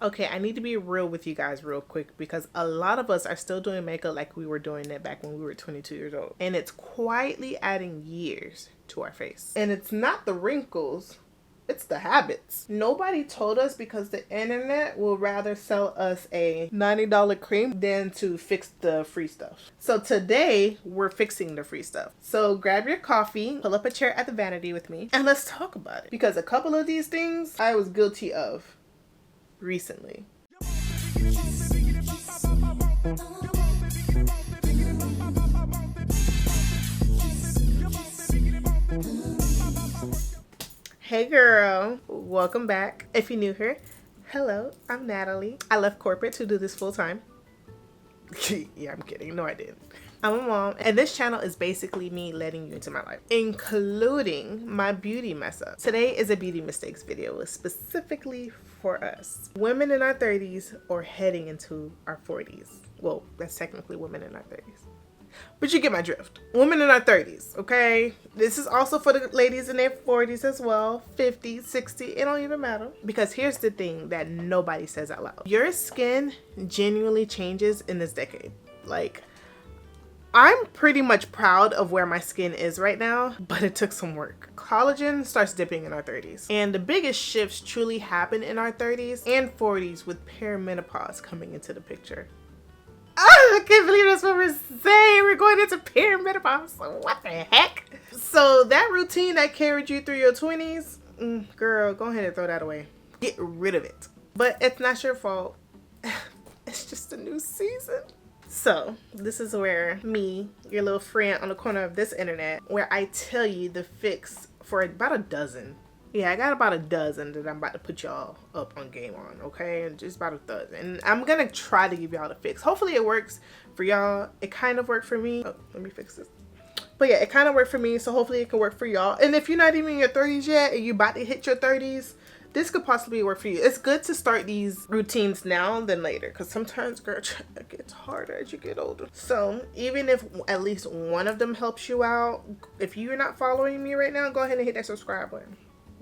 Okay, I need to be real with you guys real quick because a lot of us are still doing makeup like we were doing it back when we were 22 years old. And it's quietly adding years to our face. And it's not the wrinkles, it's the habits. Nobody told us because the internet will rather sell us a $90 cream than to fix the free stuff. So today we're fixing the free stuff. So grab your coffee, pull up a chair at the vanity with me, and let's talk about it. Because a couple of these things I was guilty of recently. Hey girl, welcome back. If you're new here, hello, I'm Natalie. I left corporate to do this full time. Yeah, I'm kidding. No, I didn't. I'm a mom, and this channel is basically me letting you into my life, including my beauty mess up. Today is a beauty mistakes video specifically for us. Women in our 30s or heading into our 40s. Well, that's technically women in our 30s. But you get my drift. Women in our 30s, okay? This is also for the ladies in their 40s as well. 50, 60, it don't even matter. Because here's the thing that nobody says out loud. Your skin genuinely changes in this decade. Like, I'm pretty much proud of where my skin is right now, but it took some work. Collagen starts dipping in our 30s. And the biggest shifts truly happen in our 30s and 40s with perimenopause coming into the picture. I can't believe that's what we're saying. We're going into perimenopause. What the heck? So that routine that carried you through your 20s, girl, go ahead and throw that away. Get rid of it. But it's not your fault. It's just a new season. So this is where me, your little friend on the corner of this internet, where I tell you the fix for about a dozen. Yeah, I got about a dozen that I'm about to put y'all up on game on, okay? Just about a dozen. And I'm gonna try to give y'all the fix. Hopefully it works for y'all. It kind of worked for me. Oh, let me fix this. But yeah, it kind of worked for me, so hopefully it can work for y'all. And if you're not even in your 30s yet and you're about to hit your 30s, this could possibly work for you. It's good to start these routines now than later, because sometimes, girl, it gets harder as you get older. So even if at least one of them helps you out, if you're not following me right now, go ahead and hit that subscribe button.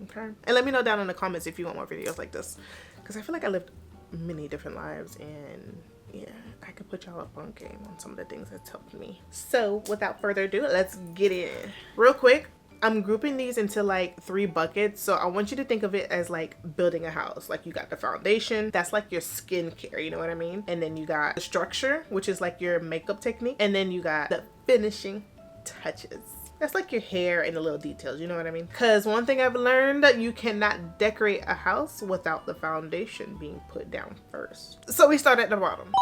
Okay, and let me know down in the comments if you want more videos like this, because I feel like I lived many different lives, and yeah, I could put y'all up on game on some of the things that's helped me. So without further ado, let's get in. Real quick, I'm grouping these into like 3 buckets. So I want you to think of it as like building a house. Like you got the foundation, that's like your skincare, you know what I mean? And then you got the structure, which is like your makeup technique. And then you got the finishing touches. That's like your hair and the little details, you know what I mean? Because one thing I've learned, that you cannot decorate a house without the foundation being put down first. So we start at the bottom.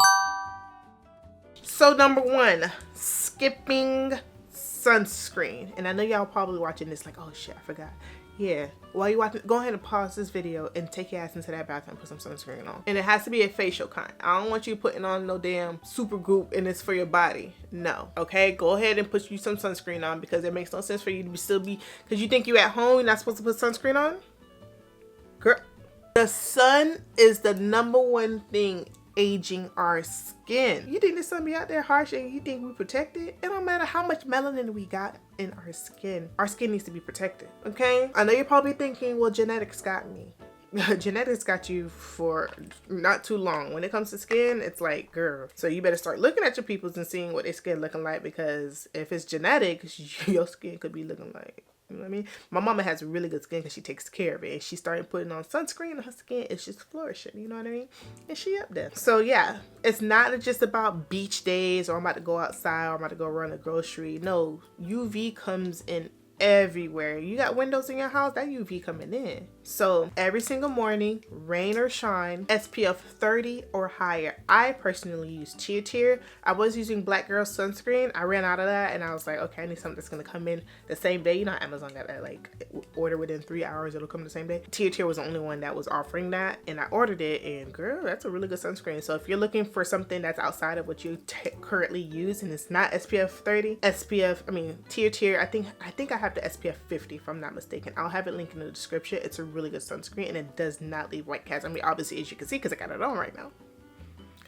So number 1, skipping sunscreen. And I know y'all probably watching this like, oh shit, I forgot. Yeah, while you watching, go ahead and pause this video and take your ass into that bathroom and put some sunscreen on. And it has to be a facial kind. I don't want you putting on no damn super goop and it's for your body. No, okay? Go ahead and put you some sunscreen on, because it makes no sense for you to still be, because you think you at home, you're not supposed to put sunscreen on? Girl, the sun is the #1 thing aging our skin. You think the sun be out there harsh and you think we protect it? It don't matter how much melanin we got in our skin. Our skin needs to be protected, okay? I know you're probably thinking, well, genetics got me. Genetics got you for not too long. When it comes to skin, it's like, girl. So you better start looking at your peoples and seeing what their skin looking like, because if it's genetic, your skin could be looking like, you know what I mean? My mama has really good skin because she takes care of it. And she started putting on sunscreen and her skin is just flourishing. You know what I mean? And she up there. So yeah, it's not just about beach days or I'm about to go outside or I'm about to go run a grocery. No, UV comes in everywhere. You got windows in your house, that UV coming in. So every single morning, rain or shine, SPF 30 or higher. I personally use Chia Tear. I was using Black Girl sunscreen. I ran out of that and I was like, okay, I need something that's gonna come in the same day. You know, Amazon got that, like, order within 3 hours, it'll come the same day. Chia Tear was the only one that was offering that, and I ordered it, and girl, that's a really good sunscreen. So if you're looking for something that's outside of what you currently use and it's not SPF 30, Chia Tear, I think I have the SPF 50 if I'm not mistaken. I'll have it linked in the description. It's a really good sunscreen and it does not leave white cast. I mean, obviously, as you can see, because I got it on right now.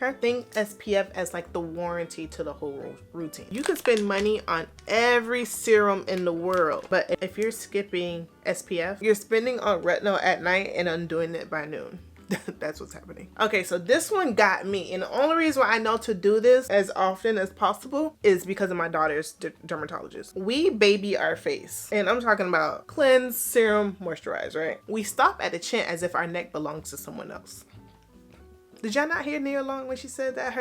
Okay, think SPF as like the warranty to the whole routine. You can spend money on every serum in the world, but if you're skipping SPF, you're spending on retinol at night and undoing it by noon. That's what's happening. Okay, so this one got me. And the only reason why I know to do this as often as possible is because of my daughter's dermatologist. We baby our face. And I'm talking about cleanse, serum, moisturize, right? We stop at the chin as if our neck belongs to someone else. Did y'all not hear Nia Long when she said that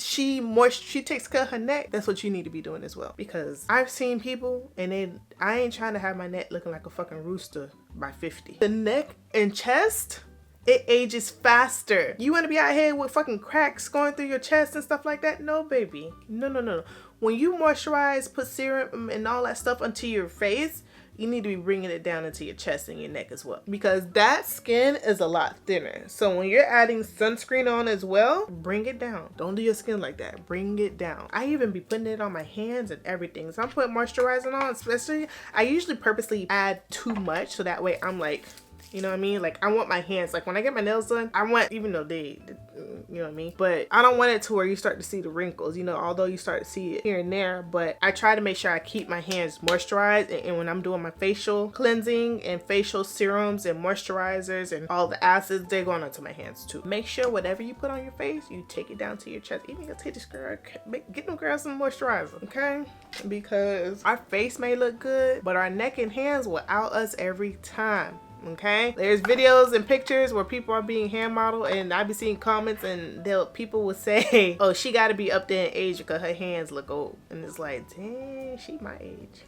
she takes care of her neck? That's what you need to be doing as well. Because I've seen people and I ain't trying to have my neck looking like a fucking rooster by 50. The neck and chest, it ages faster. You want to be out here with fucking cracks going through your chest and stuff like that? No, baby. No. When you moisturize, put serum and all that stuff onto your face, you need to be bringing it down into your chest and your neck as well, because that skin is a lot thinner. So when you're adding sunscreen on as well, bring it down. Don't do your skin like that. Bring it down. I even be putting it on my hands and everything. So I'm putting moisturizing on, especially. I usually purposely add too much so that way I'm like, you know what I mean? Like, I want my hands, like when I get my nails done, I want, even though they you know what I mean? But I don't want it to where you start to see the wrinkles, you know, although you start to see it here and there. But I try to make sure I keep my hands moisturized. And when I'm doing my facial cleansing and facial serums and moisturizers and all the acids, they're going onto my hands too. Make sure whatever you put on your face, you take it down to your chest. Even your titties, girl, get them girls some moisturizer, okay? Because our face may look good, but our neck and hands will out us every time. Okay, there's videos and pictures where people are being hand modeled, and I be seeing comments and people will say, oh, she got to be up there in age because her hands look old. And it's like, dang, she my age.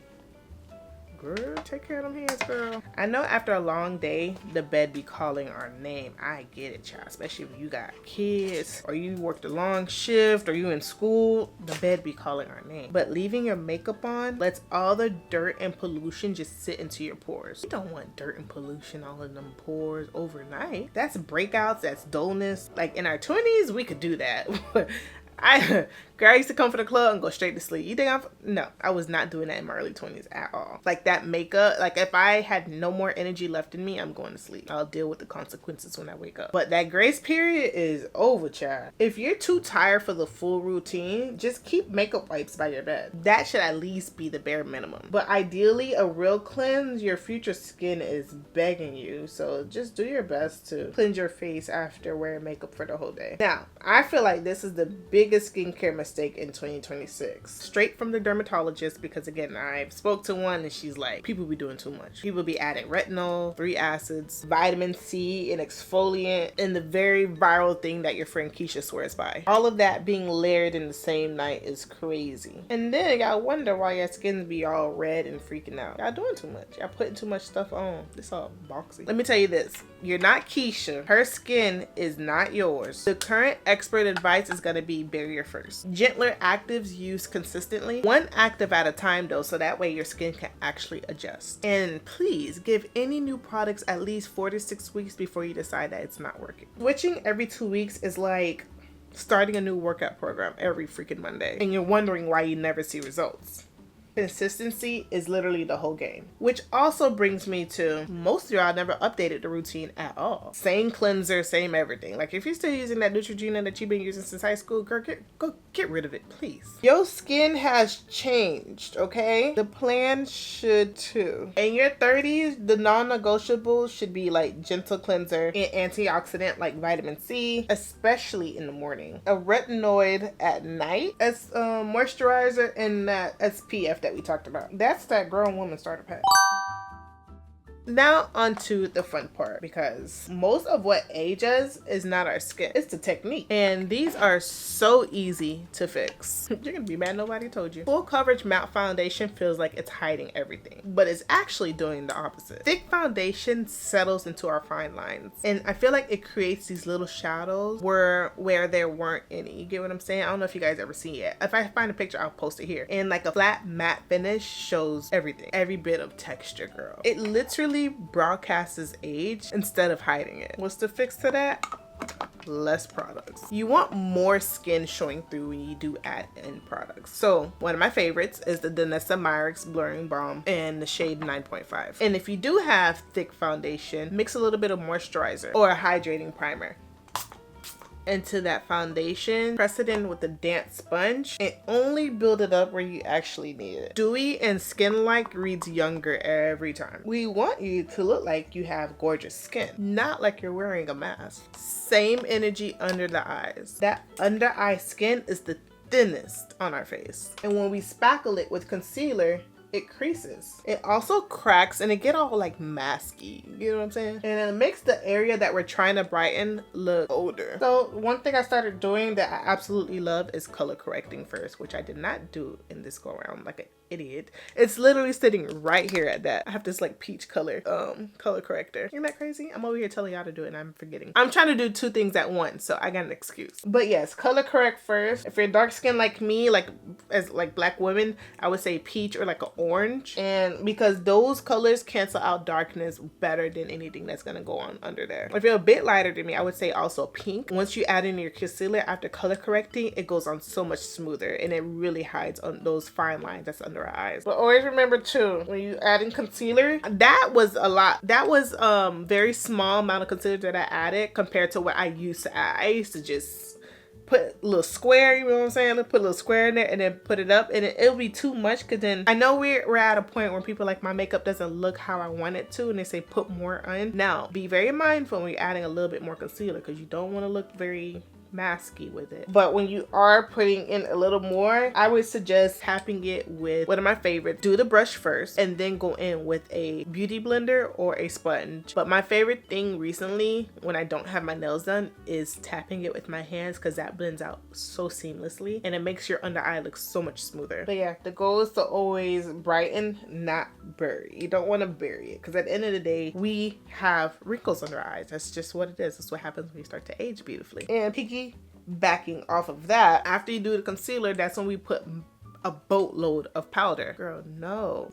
Girl, take care of them hands, girl. I know after a long day, the bed be calling our name. I get it, child. Especially if you got kids or you worked a long shift or you in school, the bed be calling our name. But leaving your makeup on lets all the dirt and pollution just sit into your pores. You don't want dirt and pollution all in them pores overnight. That's breakouts, that's dullness. Like in our 20s, we could do that. I used to come from the club and go straight to sleep. You think no, I was not doing that in my early 20s at all. Like that makeup, like if I had no more energy left in me, I'm going to sleep. I'll deal with the consequences when I wake up. But that grace period is over, child. If you're too tired for the full routine, just keep makeup wipes by your bed. That should at least be the bare minimum. But ideally, a real cleanse, your future skin is begging you. So just do your best to cleanse your face after wearing makeup for the whole day. Now, I feel like this is the biggest skincare mistake in 2026. Straight from the dermatologist, because again, I spoke to one and she's like, people be doing too much. People be adding retinol, 3 acids, vitamin C, an exfoliant, and the very viral thing that your friend Keisha swears by. All of that being layered in the same night is crazy. And then y'all wonder why your skin be all red and freaking out. Y'all doing too much. Y'all putting too much stuff on. It's all boxy. Let me tell you this. You're not Keisha. Her skin is not yours. The current expert advice is going to be barrier first. Gentler actives used consistently, 1 active at a time though, so that way your skin can actually adjust. And please give any new products at least 4 to 6 weeks before you decide that it's not working. Switching every 2 weeks is like starting a new workout program every freaking Monday, and you're wondering why you never see results. Consistency is literally the whole game. Which also brings me to, most of y'all never updated the routine at all. Same cleanser, same everything. Like if you're still using that Neutrogena that you've been using since high school, girl, get rid of it, please. Your skin has changed, okay? The plan should too. In your 30s, the non-negotiables should be like gentle cleanser and antioxidant like vitamin C, especially in the morning. A retinoid at night as moisturizer, and that SPF that we talked about. That's that grown woman starter pack. Now onto the fun part, because most of what ages is not our skin, it's the technique. And these are so easy to fix. You're gonna be mad nobody told you. Full coverage matte foundation feels like it's hiding everything, but it's actually doing the opposite. Thick foundation settles into our fine lines, and I feel like it creates these little shadows where there weren't any. You get what I'm saying? I don't know if you guys ever seen it. If I find a picture, I'll post it here. And like a flat matte finish shows everything, every bit of texture, girl. It literally broadcasts age instead of hiding it. What's the fix to that? Less products. You want more skin showing through when you do add in products. So one of my favorites is the Danessa Myricks Blurring Balm in the shade 9.5. And if you do have thick foundation, mix a little bit of moisturizer or a hydrating primer. into that foundation, press it in with a damp sponge, and only build it up where you actually need it. Dewy and skin-like reads younger every time. We want you to look like you have gorgeous skin, not like you're wearing a mask. Same energy under the eyes. That under eye skin is the thinnest on our face. And when we spackle it with concealer, it creases. It also cracks and it get all like masky. You know what I'm saying? And it makes the area that we're trying to brighten look older. So one thing I started doing that I absolutely love is color correcting first, which I did not do in this go around like an idiot. It's literally sitting right here at that. I have this like peach color color corrector. Isn't that crazy? I'm over here telling y'all to do it and I'm forgetting. I'm trying to do two things at once, so I got an excuse. But yes, color correct first. If you're dark skinned like me, like as like black women, I would say peach or like an orange. And because those colors cancel out darkness better than anything that's gonna go on under there. If you're a bit lighter than me, I would say also pink. Once you add in your concealer after color correcting, it goes on so much smoother and it really hides on those fine lines that's under our eyes. But always remember too, when you add in concealer, that was a lot. That was very small amount of concealer that I added compared to what I used to add. I used to just put a little square, you know what I'm saying? Put a little square in there and then put it up, and it'll be too much, because then I know we're at a point where people like my makeup doesn't look how I want it to, and they say put more on. Now, be very mindful when you're adding a little bit more concealer, because you don't want to look very masky with it. But when you are putting in a little more, I would suggest tapping it with one of my favorites. Do the brush first and then go in with a beauty blender or a sponge. But my favorite thing recently when I don't have my nails done is tapping it with my hands, because that blends out so seamlessly and it makes your under eye look so much smoother. But yeah, the goal is to always brighten, not bury. You don't want to bury it, because at the end of the day, we have wrinkles under our eyes. That's just what it is. That's what happens when you start to age beautifully. And backing off of that, after you do the concealer, that's when we put a boatload of powder. Girl, no.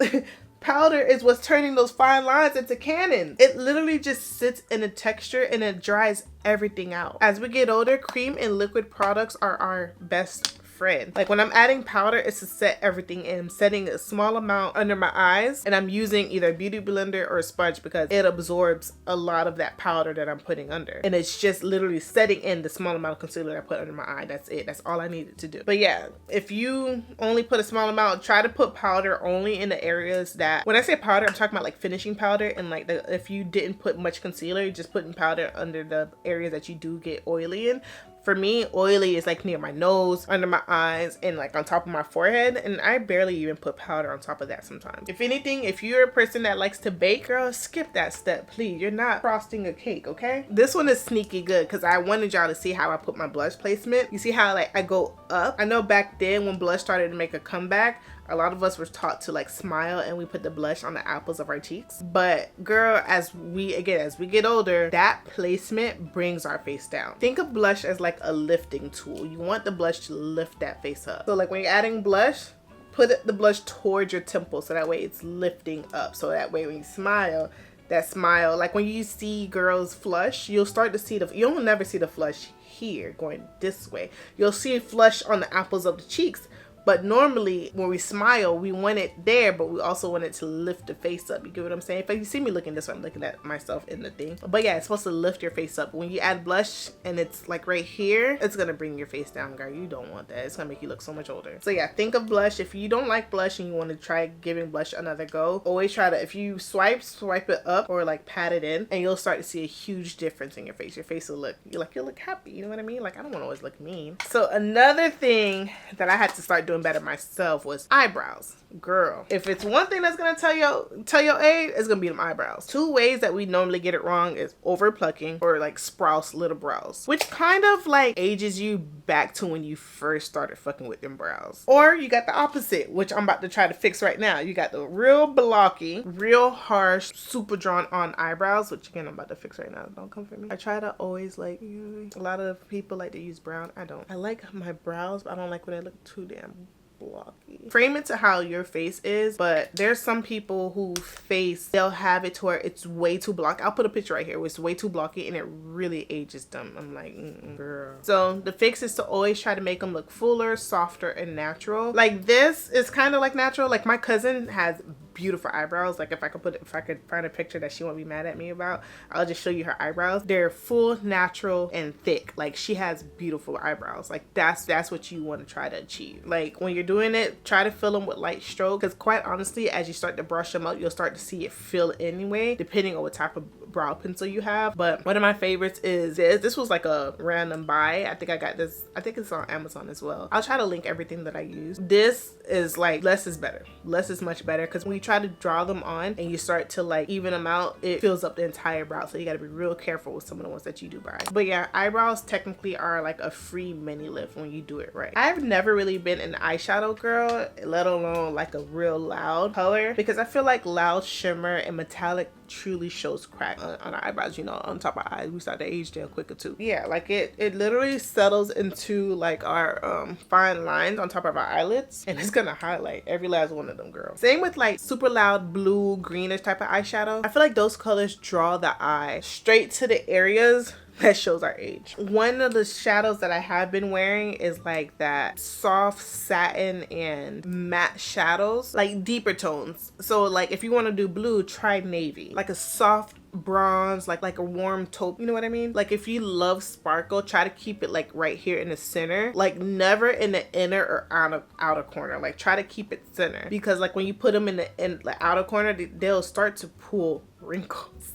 Powder is what's turning those fine lines into canon. It literally just sits in a texture and it dries everything out. As we get older, cream and liquid products are our best friend. Like when I'm adding powder, it's to set everything in. I'm setting a small amount under my eyes, and I'm using either a beauty blender or a sponge because it absorbs a lot of that powder that I'm putting under. And it's just literally setting in the small amount of concealer that I put under my eye. That's it. That's all I needed to do. But yeah, if you only put a small amount, try to put powder only in the areas that, when I say powder, I'm talking about like finishing powder, and like if you didn't put much concealer, you're just putting powder under the areas that you do get oily in. For me, oily is like near my nose, under my eyes, and like on top of my forehead. And I barely even put powder on top of that sometimes. If anything, if you're a person that likes to bake, girl, skip that step, please. You're not frosting a cake, okay? This one is sneaky good because I wanted y'all to see how I put my blush placement. You see how like I go up? I know back then when blush started to make a comeback, a lot of us were taught to like smile and we put the blush on the apples of our cheeks. But girl, as we get older, that placement brings our face down. Think of blush as like a lifting tool. You want the blush to lift that face up. So like when you're adding blush, put the blush towards your temple so that way it's lifting up. So that way when you smile, that smile, like when you see girls flush, you'll start to see you'll never see the flush here going this way. You'll see flush on the apples of the cheeks. But normally when we smile, we want it there, but we also want it to lift the face up. You get what I'm saying? If you see me looking this way, I'm looking at myself in the thing. But yeah, it's supposed to lift your face up. When you add blush and it's like right here, it's gonna bring your face down, girl. You don't want that. It's gonna make you look so much older. So yeah, think of blush. If you don't like blush and you want to try giving blush another go, always try to, if you swipe it up or like pat it in, and you'll start to see a huge difference in your face. Your face will look, you'll look happy. You know what I mean? Like I don't want to always look mean. So another thing that I had to start doing better myself was eyebrows. Girl, if it's one thing that's gonna tell your age, it's gonna be them eyebrows. Two ways that we normally get it wrong is over plucking or like sprouse little brows, which kind of like ages you back to when you first started fucking with them brows. Or you got the opposite, which I'm about to try to fix right now. You got the real blocky, real harsh, super drawn on eyebrows, which again I'm about to fix right now. Don't come for me. I try to always like, a lot of people like to use brown. I don't. I like my brows, but I don't like when they look too damn blocky. Frame it to how your face is, but there's some people who face, they'll have it to where it's way too blocky. I'll put a picture right here where it's way too blocky and it really ages them. I'm like, girl. So the fix is to always try to make them look fuller, softer, and natural. Like this is kind of like natural. Like my cousin has beautiful eyebrows. Like if I could find a picture that she won't be mad at me about, I'll just show you her eyebrows. They're full, natural, and thick. Like she has beautiful eyebrows. Like that's what you want to try to achieve. Like when you're doing it, try to fill them with light stroke, because quite honestly, as you start to brush them up, you'll start to see it fill anyway, depending on what type of brow pencil you have. But one of my favorites is this was like a random buy. I think I got this, I think it's on Amazon as well. I'll try to link everything that I use. This is like, less is better. Less is much better, because when you try to draw them on and you start to like even them out, it fills up the entire brow. So you got to be real careful with some of the ones that you do buy. But yeah, eyebrows technically are like a free mini lift when you do it right. I've never really been an eyeshadow girl, let alone like a real loud color, because I feel like loud shimmer and metallic truly shows crack on our eyebrows. You know, on top of our eyes, we start to age there quicker too. Yeah, like it literally settles into like our fine lines on top of our eyelids, and it's gonna highlight every last one of them, girl. Same with like super loud blue, greenish type of eyeshadow. I feel like those colors draw the eye straight to the areas that shows our age. One of the shadows that I have been wearing is like that soft satin and matte shadows, like deeper tones. So like if you want to do blue, try navy, like a soft bronze, like a warm taupe, you know what I mean? Like if you love sparkle, try to keep it like right here in the center, like never in the inner or outer corner. Like try to keep it center, because like when you put them in the outer corner, they'll start to pull wrinkles.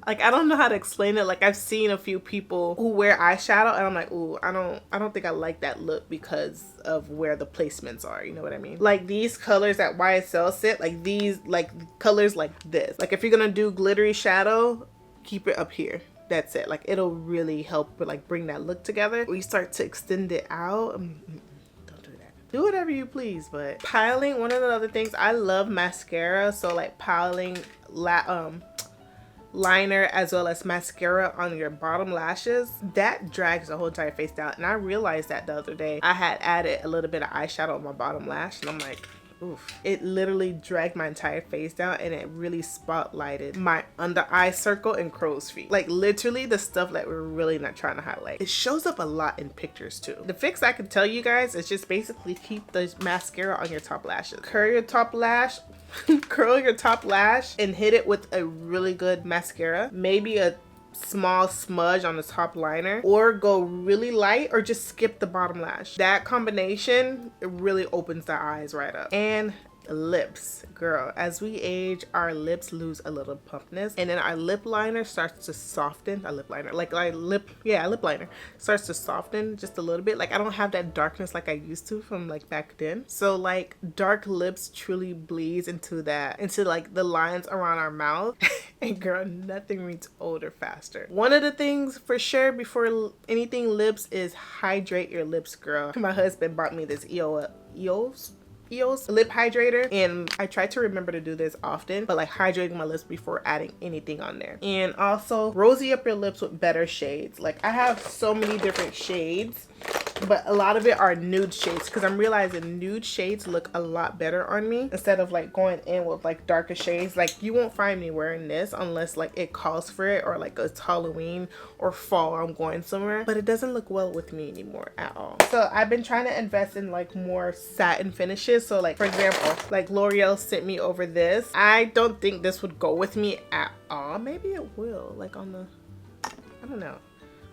Like, I don't know how to explain it. Like, I've seen a few people who wear eyeshadow and I'm like, ooh, I don't think I like that look because of where the placements are. You know what I mean? Like these colors that YSL sit, like these, like colors like this. Like if you're gonna do glittery shadow, keep it up here. That's it. Like it'll really help with like bring that look together. We start to extend it out. Don't do that. Do whatever you please. But piling, one of the other things, I love mascara. So like piling liner as well as mascara on your bottom lashes, that drags the whole entire face down. And I realized that the other day. I had added a little bit of eyeshadow on my bottom lash and I'm like, oof. It literally dragged my entire face down, and it really spotlighted my under eye circle and crow's feet. Like literally the stuff that we're really not trying to highlight. It shows up a lot in pictures too. The fix I can tell you guys is just basically keep the mascara on your top lashes. Curl your top lash curl your top lash and hit it with a really good mascara, maybe a small smudge on the top liner, or go really light or just skip the bottom lash. That combination, it really opens the eyes right up. And lips, girl, as we age, our lips lose a little plumpness, and then our lip liner starts to soften. Our lip liner, lip liner starts to soften just a little bit. Like I don't have that darkness like I used to from like back then. So like dark lips truly bleeds into like the lines around our mouth. And girl, nothing reads older faster. One of the things for sure before anything lips is hydrate your lips, girl. My husband bought me this EOS lip hydrator, and I try to remember to do this often, but like hydrating my lips before adding anything on there. And also rosy up your lips with better shades. Like I have so many different shades, but a lot of it are nude shades, because I'm realizing nude shades look a lot better on me instead of like going in with like darker shades. Like you won't find me wearing this unless like it calls for it, or like it's Halloween or fall, I'm going somewhere, but it doesn't look well with me anymore at all. So I've been trying to invest in like more satin finishes. So like for example, like L'Oreal sent me over this. I don't think this would go with me at all. Maybe it will, like on the, I don't know.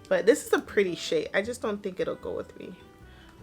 But this is a pretty shade. I just don't think it'll go with me.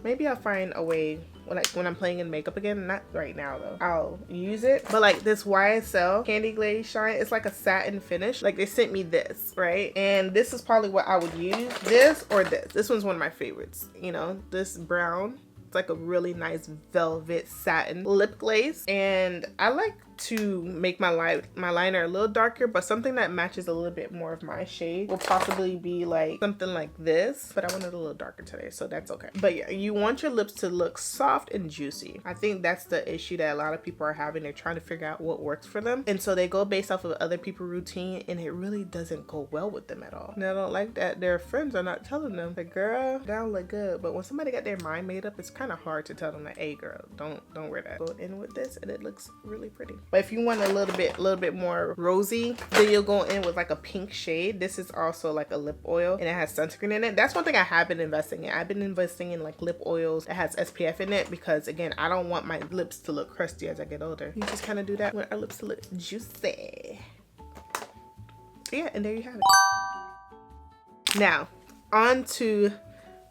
Maybe I'll find a way when I'm playing in makeup again. Not right now though. I'll use it. But like this YSL Candy Glaze Shine, it's like a satin finish. Like they sent me this, right? And this is probably what I would use. This or this. This one's one of my favorites. You know, this brown. It's like a really nice velvet satin lip glaze. And I like to make my liner a little darker, but something that matches a little bit more of my shade will possibly be like something like this, but I want it a little darker today, so that's okay. But yeah, you want your lips to look soft and juicy. I think that's the issue that a lot of people are having. They're trying to figure out what works for them, and so they go based off of other people's routine, and it really doesn't go well with them at all. And I don't like that their friends are not telling them, like, girl, that don't look good. But when somebody got their mind made up, it's kind of hard to tell them like, hey girl, don't wear that. Go in with this and it looks really pretty. But if you want a little bit more rosy, then you'll go in with like a pink shade. This is also like a lip oil and it has sunscreen in it. That's one thing I have been investing in. I've been investing in like lip oils that has SPF in it because again, I don't want my lips to look crusty as I get older. You just kind of do that when our lips look juicy. Yeah, and there you have it. Now, on to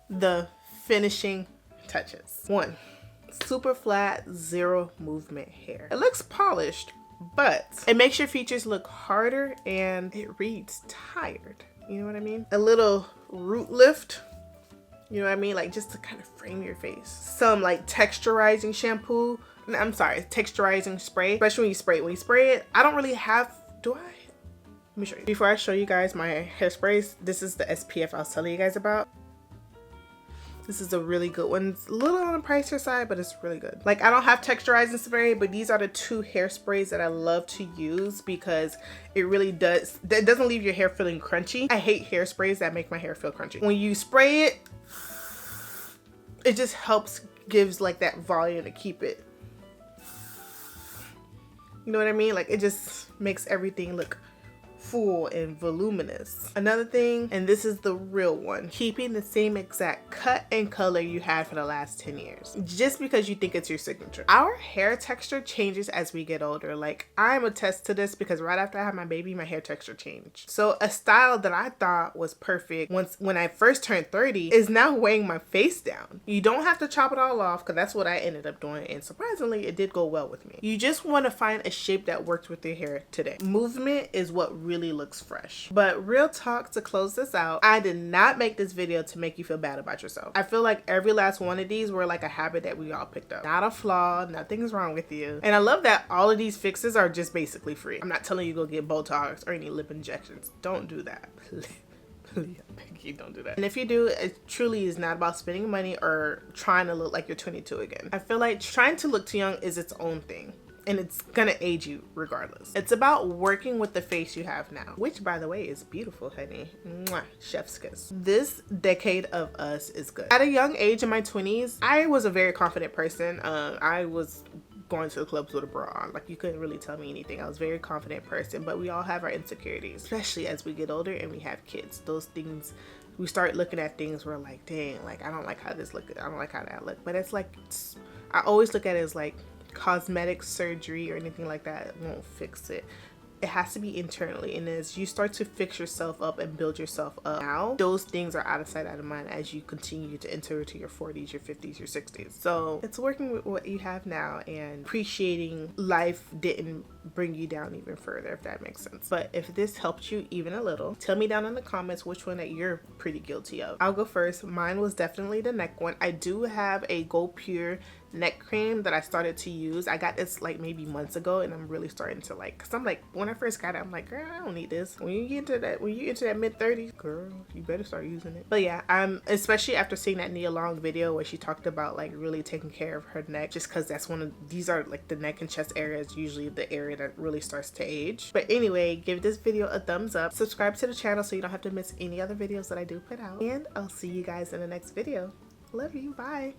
the finishing touches. 1, super flat, zero movement hair. It looks polished, but it makes your features look harder and it reads tired. You know what I mean? A little root lift. You know what I mean? Like just to kind of frame your face. Some like texturizing shampoo. I'm sorry, texturizing spray. Especially when you spray it. When you spray it, I don't really have, do I? Let me show you. Before I show you guys my hairsprays, this is the SPF I was telling you guys about. This is a really good one. It's a little on the pricier side, but it's really good. Like I don't have texturizing spray, but these are the 2 hairsprays that I love to use because it really does, that doesn't leave your hair feeling crunchy. I hate hairsprays that make my hair feel crunchy. When you spray it, it just helps, gives like that volume to keep it. You know what I mean? Like it just makes everything look full and voluminous. Another thing, and this is the real one, keeping the same exact cut and color you had for the last 10 years. Just because you think it's your signature. Our hair texture changes as we get older. Like I'm attest to this because right after I had my baby, my hair texture changed. So a style that I thought was perfect when I first turned 30 is now weighing my face down. You don't have to chop it all off because that's what I ended up doing, and surprisingly it did go well with me. You just want to find a shape that works with your hair today. Movement is what really looks fresh. But real talk, to close this out, I did not make this video to make you feel bad about yourself. I feel like every last one of these were like a habit that we all picked up. Not a flaw, nothing's wrong with you. And I love that all of these fixes are just basically free. I'm not telling you go get Botox or any lip injections. Don't do that. Please, beg you, don't do that. And if you do, it truly is not about spending money or trying to look like you're 22 again. I feel like trying to look too young is its own thing, and it's gonna age you regardless. It's about working with the face you have now, which by the way is beautiful, honey. Mwah, chef's kiss. This decade of us is good. At a young age in my 20s, I was a very confident person. I was going to the clubs with a bra on. Like you couldn't really tell me anything. I was a very confident person, but we all have our insecurities, especially as we get older and we have kids. Those things, we start looking at things, we're like, dang, like I don't like how this look, I don't like how that look. But it's like, I always look at it as like cosmetic surgery or anything like that won't fix it. It has to be internally, and as you start to fix yourself up and build yourself up now, those things are out of sight, out of mind as you continue to enter into your 40s, your 50s, your 60s. So it's working with what you have now and appreciating life didn't bring you down even further, if that makes sense. But if this helped you even a little, tell me down in the comments which one that you're pretty guilty of. I'll go first. Mine was definitely the neck one. I do have a Gold Pure neck cream that I started to use. I got this like maybe months ago, and I'm really starting to like, cause I'm like, when I first got it, I'm like, girl, I don't need this. When you get into that mid-30s, girl, you better start using it. But yeah, especially after seeing that Nia Long video where she talked about like really taking care of her neck, just cause that's these are like the neck and chest areas, usually the area that really starts to age. But anyway, give this video a thumbs up, subscribe to the channel so you don't have to miss any other videos that I do put out, and I'll see you guys in the next video. Love you, bye.